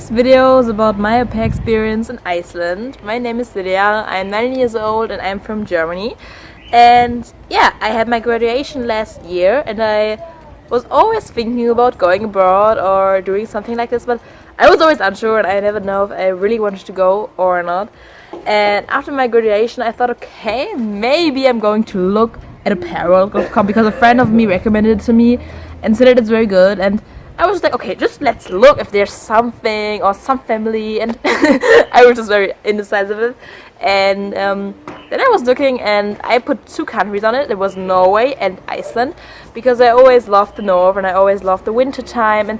this video is about my au pair experience in Iceland. My name is Lydia, I'm 9 years old and I'm from Germany. And yeah, I had my graduation last year and I was always thinking about going abroad or doing something like this, but I was always unsure and I never know if I really wanted to go or not. And after my graduation I thought, okay, maybe I'm going to look at AuPairWorld.com because a friend of me recommended it to me and said that it's very good, and I was just like, okay, just let's look if there's something or some family, and I was just very indecisive. And then I was looking and I put 2 countries on it. It was Norway and Iceland, because I always loved the north and I always loved the winter time and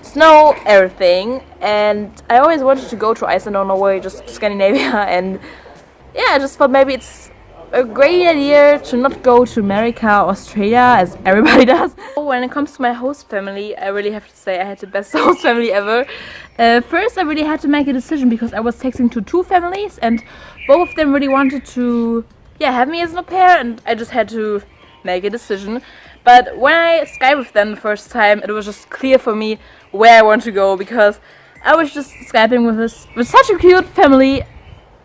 snow, everything. And I always wanted to go to Iceland or Norway, just Scandinavia. And yeah, I just thought maybe it's a great idea to not go to America or Australia as everybody does. When it comes to my host family, I really have to say I had the best host family ever. First I really had to make a decision because I was texting to 2 families and both of them really wanted to have me as an au pair, and I just had to make a decision. But when I Skyped with them the first time, it was just clear for me where I want to go, because I was just Skyping with such a cute family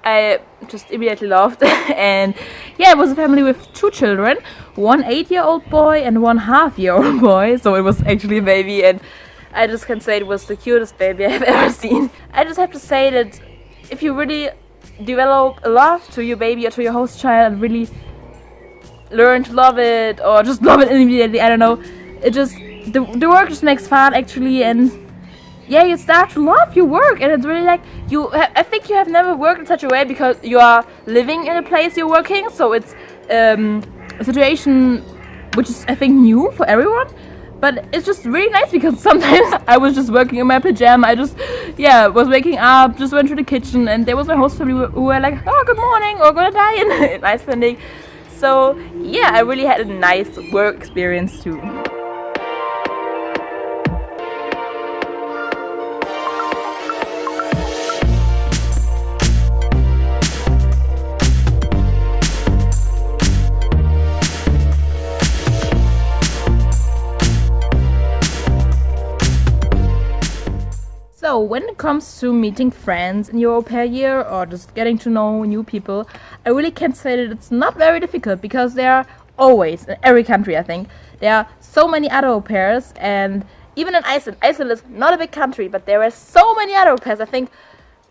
I just immediately loved. And yeah, it was a family with 2 children, one 8-year-old boy and one half-year-old boy, so it was actually a baby, and I just can say it was the cutest baby I've ever seen. I just have to say that if you really develop a love to your baby or to your host child and really learn to love it or just love it immediately, I don't know, it just the work just makes fun actually. And yeah, you start to love your work, and it's really like I think you have never worked in such a way because you are living in a place you're working, so it's a situation which is, I think, new for everyone. But it's just really nice because sometimes I was just working in my pajama. I just was waking up, just went to the kitchen, and there was my host family who were like, oh, good morning, or gonna die in Icelandic. So yeah, I really had a nice work experience too. So when it comes to meeting friends in your au pair year or just getting to know new people, I really can say that it's not very difficult, because there are always, in every country I think, there are so many other au pairs. And even in Iceland is not a big country, but there are so many other au pairs. I think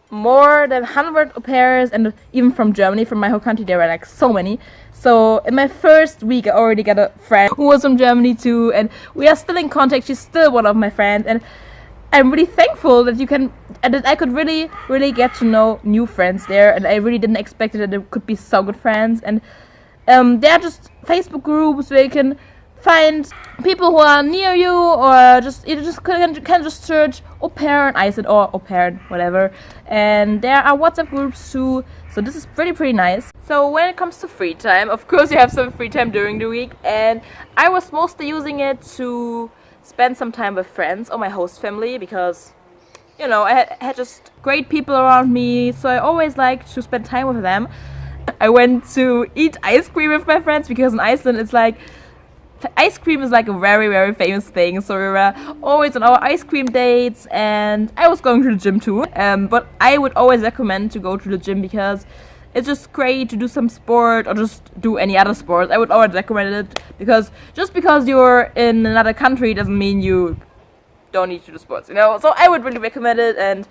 more than 100 au pairs, and even from Germany, from my whole country, there were like so many. So in my first week I already got a friend who was from Germany too, and we are still in contact. She's still one of my friends, and I'm really thankful that I could really, really get to know new friends there, and I really didn't expect that there could be so good friends. And there are just Facebook groups where you can find people who are near you, or you can just search au pair in Iceland or au pair whatever. And there are WhatsApp groups too, so this is pretty nice. So when it comes to free time, of course you have some free time during the week, and I was mostly using it to spend some time with friends or my host family, because you know I had just great people around me, so I always like to spend time with them. I went to eat ice cream with my friends because in Iceland it's like ice cream is like a very, very famous thing, so we were always on our ice cream dates. And I was going to the gym too, but I would always recommend to go to the gym because it's just great to do some sport or just do any other sport. I would always recommend it, because just because you're in another country doesn't mean you don't need to do sports, you know? So I would really recommend it, and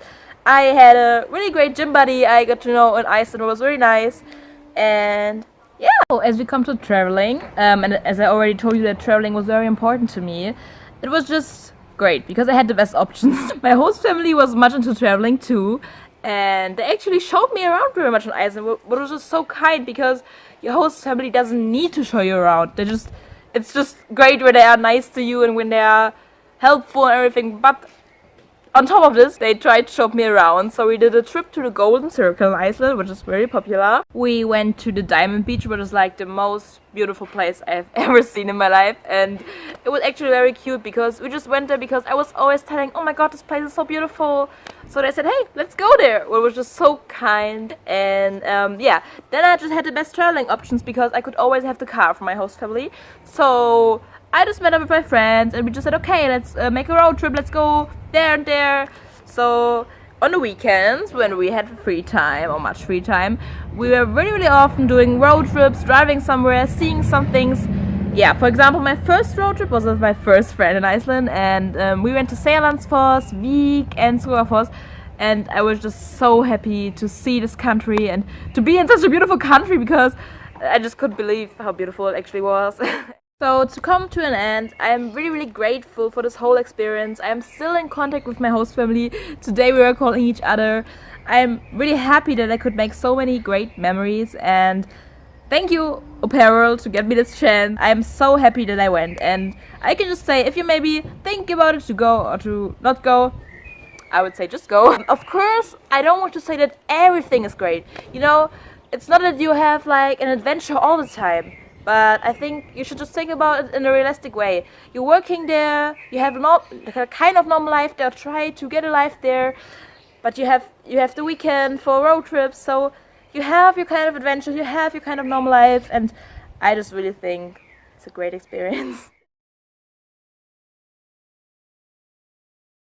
I had a really great gym buddy I got to know in Iceland. It was really nice. And yeah, as we come to traveling, and as I already told you that traveling was very important to me, it was just great because I had the best options. My host family was much into traveling too, and they actually showed me around very much in Iceland, which was just so kind, because your host family doesn't need to show you around. It's just great when they are nice to you and when they are helpful and everything. But on top of this, they tried to show me around. So we did a trip to the Golden Circle in Iceland, which is very popular. We went to the Diamond Beach, which is like the most beautiful place I've ever seen in my life. And it was actually very cute because we just went there because I was always telling, oh my god, this place is so beautiful. So they said, hey, let's go there. Well, it was just so kind. And yeah, then I just had the best traveling options because I could always have the car for my host family. So I just met up with my friends and we just said, okay, let's make a road trip, let's go there and there. So on the weekends, when we had free time or much free time, we were really often doing road trips, driving somewhere, seeing some things. Yeah, for example, my first road trip was with my first friend in Iceland, and we went to Sealandsfoss, Vík, and Skogafoss, and I was just so happy to see this country and to be in such a beautiful country, because I just couldn't believe how beautiful it actually was. So to come to an end, I am really grateful for this whole experience. I am still in contact with my host family. Today we were calling each other. I am really happy that I could make so many great memories, and thank you, AuPairWorld, to give me this chance. I am so happy that I went, and I can just say, if you maybe think about it to go or to not go, I would say just go. Of course, I don't want to say that everything is great. You know, it's not that you have like an adventure all the time, but I think you should just think about it in a realistic way. You're working there, you have like a kind of normal life there, try to get a life there, but you have the weekend for road trips, so you have your kind of adventure, you have your kind of normal life, and I just really think it's a great experience.